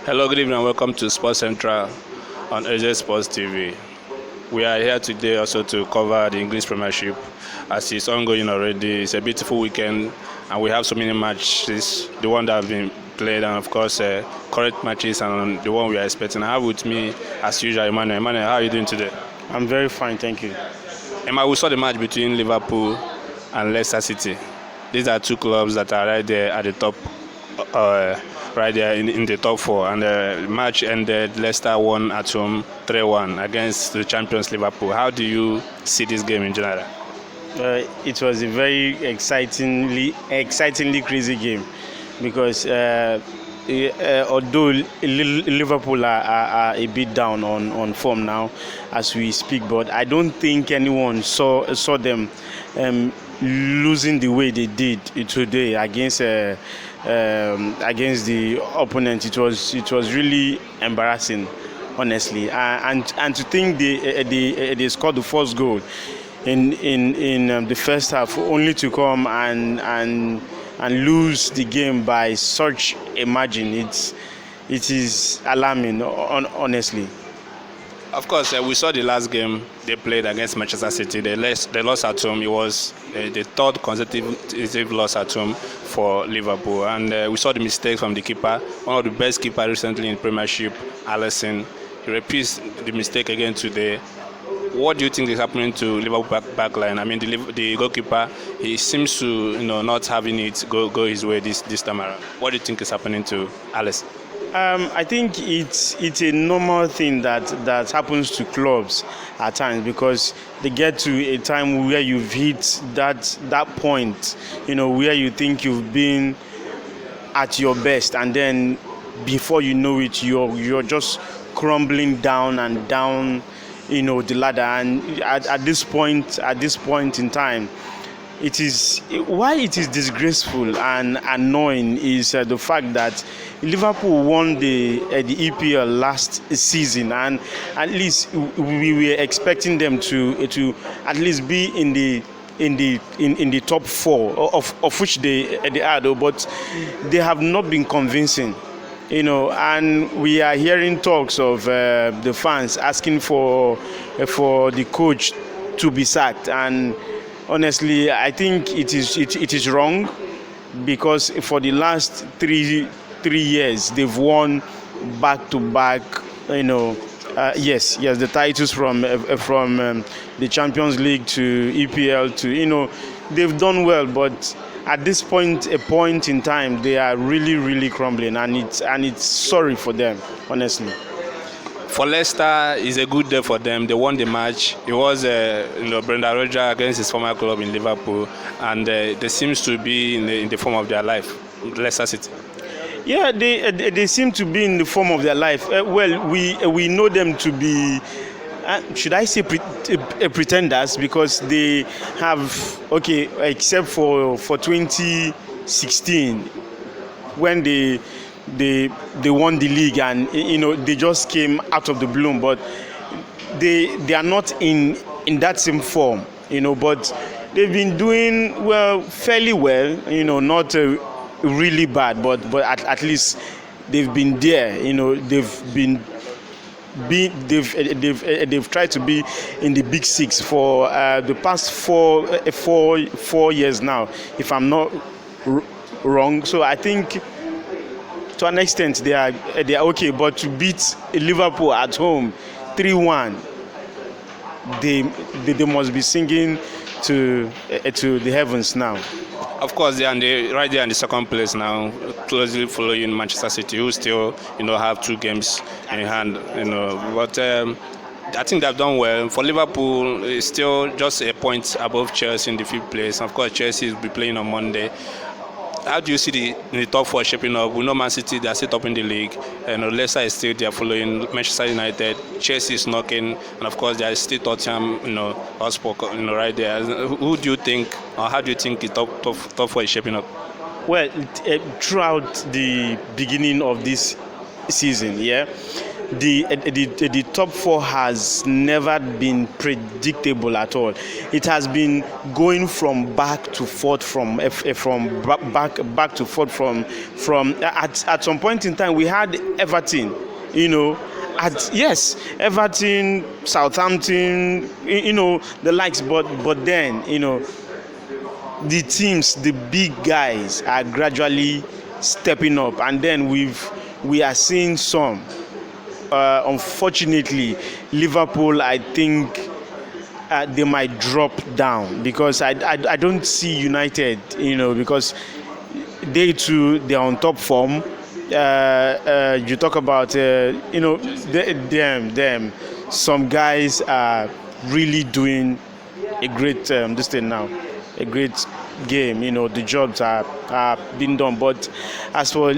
Hello, good evening, and welcome to Sports Central on EzeSportsTV. We are here today also to cover the English Premiership as it's ongoing already. It's a beautiful weekend, and we have so many matches, the one that have been played, and of course, current matches, and the one we are expecting. I have with me, as usual, Emmanuel. Emmanuel, how are you doing today? I'm very fine, thank you. Emma, we saw the match between Liverpool and Leicester City. These are two clubs that are right there at the top, right there in the top four. And the match ended, Leicester won at home 3-1 against the champions Liverpool. How do you see this game in general? It was a very excitingly crazy game because although Liverpool are a bit down on form now as we speak, but I don't think anyone saw them losing the way they did today against the opponent. It was really embarrassing, honestly, and to think they scored the first goal in the first half only to come and lose the game by such a margin. It is alarming, honestly. Of course, we saw the last game they played against Manchester City. They lost at home. It was the third consecutive loss at home for Liverpool. And we saw the mistakes from the keeper, one of the best keepers recently in Premiership, Alisson. He repeats the mistake again today. What do you think is happening to Liverpool backline? I mean, the goalkeeper, he seems to not having it go his way this time around. What do you think is happening to Alisson? I think it's a normal thing that happens to clubs at times because they get to a time where you've hit that point, where you think you've been at your best, and then before you know it, you're just crumbling down and down, the ladder. And at this point in time, it is disgraceful and annoying is the fact that Liverpool won the EPL last season, and at least we were expecting them to at least be in the top four, of which they are, though, but they have not been convincing. And we are hearing talks of the fans asking for the coach to be sacked, and honestly, I think it is wrong because for the last three years they've won back to back. Yes, the titles from the Champions League to EPL to they've done well, but at this point in time they are really crumbling, and it's sorry for them, honestly. For Leicester, it's a good day for them. They won the match. It was Brendan Rodgers against his former club in Liverpool, and they seems to be in the form of their life. Leicester City. Yeah, they seem to be in the form of their life. Well, we know them to be, should I say, pretenders, because they have, except for 2016 when they won the league, and they just came out of the bloom, but they are not in that same form, but they've been doing fairly well, not really bad, but at least they've been there. They've tried to be in the big six for the past four years now, if I'm not wrong. So I think to an extent they are okay, but to beat Liverpool at home 3-1, they must be singing to the heavens now. Of course, they are right there in the second place now, closely following Manchester City, who still have 2 games in hand. But I think they've done well. For Liverpool, it's still just a point above Chelsea in the 5th place. Of course, Chelsea will be playing on Monday. How do you see the top 4 shaping up? We know Man City, they are still top in the league. Leicester is still there following Manchester United. Chelsea is knocking, and of course there is still Tottenham, Hotspur, right there. Who do you think, or how do you think the top 4 is shaping up? Well, throughout the beginning of this season, the top four has never been predictable at all. It has been going from back to forth, back to forth, from at some point in time we had Everton, Everton, Southampton, the likes, but then the teams, the big guys are gradually stepping up, and then we are seeing some. Unfortunately, Liverpool, I think they might drop down, because I don't see United, because they're on top form. You talk about them. Some guys are really doing a great this thing now, a great game. The jobs are being done. But as for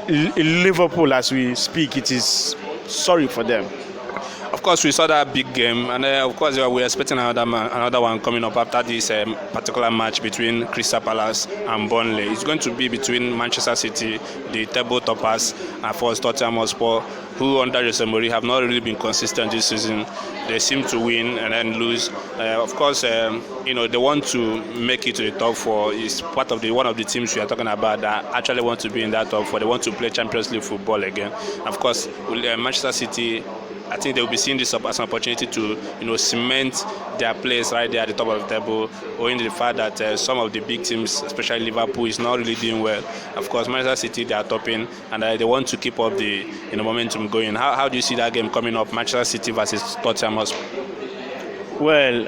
Liverpool, as we speak, it is sorry for them. Of course, we saw that big game, and of course, we're expecting another one coming up after this particular match between Crystal Palace and Burnley. It's going to be between Manchester City, the table toppers, and for Tottenham Hotspur, who under Jose Mourinho have not really been consistent this season. They seem to win and then lose. Of course, they want to make it to the top four. It's part of one of the teams we are talking about that actually want to be in that top four. They want to play Champions League football again. Of course, Manchester City, I think they will be seeing this as an opportunity to, cement their place right there at the top of the table, owing to the fact that some of the big teams, especially Liverpool, is not really doing well. Of course, Manchester City, they are topping, and they want to keep up the momentum going. How do you see that game coming up, Manchester City versus Tottenham Hotspur? Well,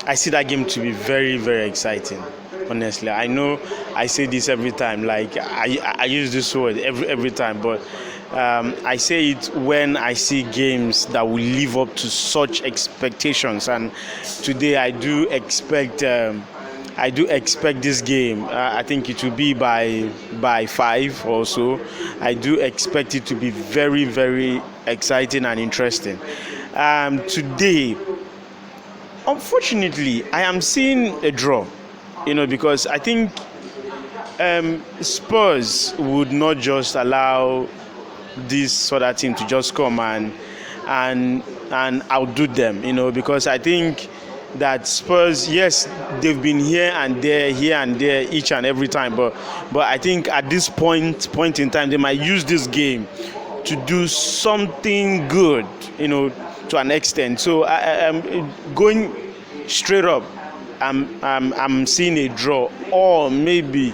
I see that game to be very, very exciting. Honestly, I know I say this every time. Like I use this word every time, but I say it when I see games that will live up to such expectations. And today I do expect this game. I think it will be by 5 or so. I do expect it to be very, very exciting and interesting. Today, unfortunately, I am seeing a draw. Because I think Spurs would not just allow this sort of team to just come and outdo them, because I think that Spurs, yes, they've been here and there each and every time, but I think at this point in time they might use this game to do something good, to an extent. So I am going straight up. I'm seeing a draw or maybe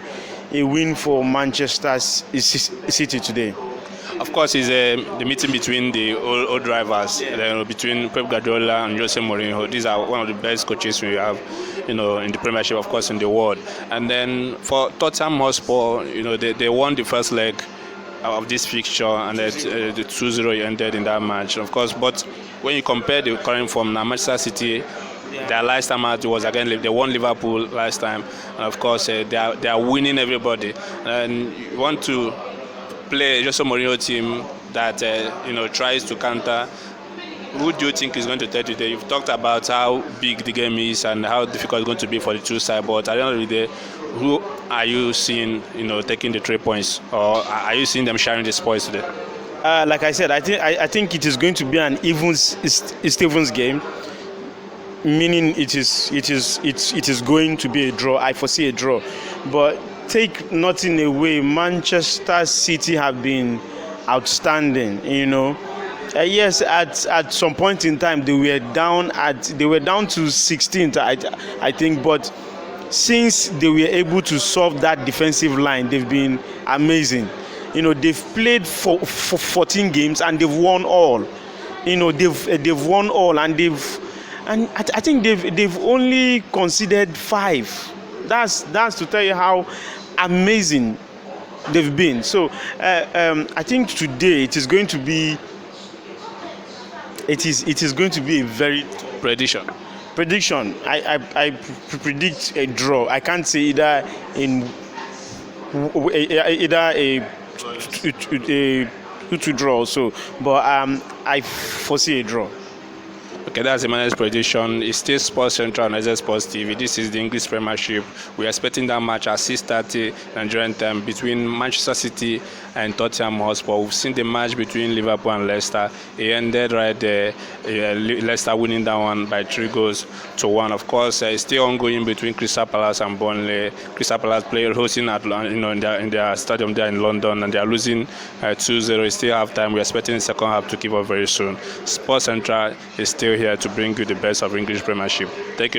a win for Manchester City today. Of course, it's the meeting between the old rivals, between Pep Guardiola and Jose Mourinho. These are one of the best coaches we have, in the Premiership, of course, in the world. And then for Tottenham Hotspur, they won the first leg of this fixture, and the 2-0 ended in that match, of course. But when you compare the current form now, Manchester City, their last time out was again they won Liverpool last time, and of course they are winning everybody. And you want to play Jose Mourinho team that tries to counter. Who do you think is going to tell today? You've talked about how big the game is and how difficult it's going to be for the two sides, but at the end of the day, who are you seeing taking the 3 points, or are you seeing them sharing the spoils today? Like I said, I think it is going to be an Stevens game. Meaning it is going to be a draw. I foresee a draw, but take nothing away. Manchester City have been outstanding. Yes, at some point in time they were down to 16th, I think, but since they were able to solve that defensive line, they've been amazing. They've played for 14 games and they've won all. They've won all, and I think they've only conceded 5. That's to tell you how amazing they've been. So I think today it is going to be a very prediction. I predict a draw. I can't say either a 2-2 draw or so, but I foresee a draw. Okay, that's Emmanuel's prediction. It's still Sports Central on EzeSportsTV. This is the English Premiership. We're expecting that match at 6:30 Nigerian time between Manchester City and Tottenham Hotspur. We've seen the match between Liverpool and Leicester. It ended right there. Leicester winning that one by 3-1. Of course, it's still ongoing between Crystal Palace and Burnley. Crystal Palace player hosting at in their stadium there in London, and they are losing 2-0. It's still half time. We're expecting the second half to kick off very soon. Sports Central is still here to bring you the best of English Premiership. Thank you.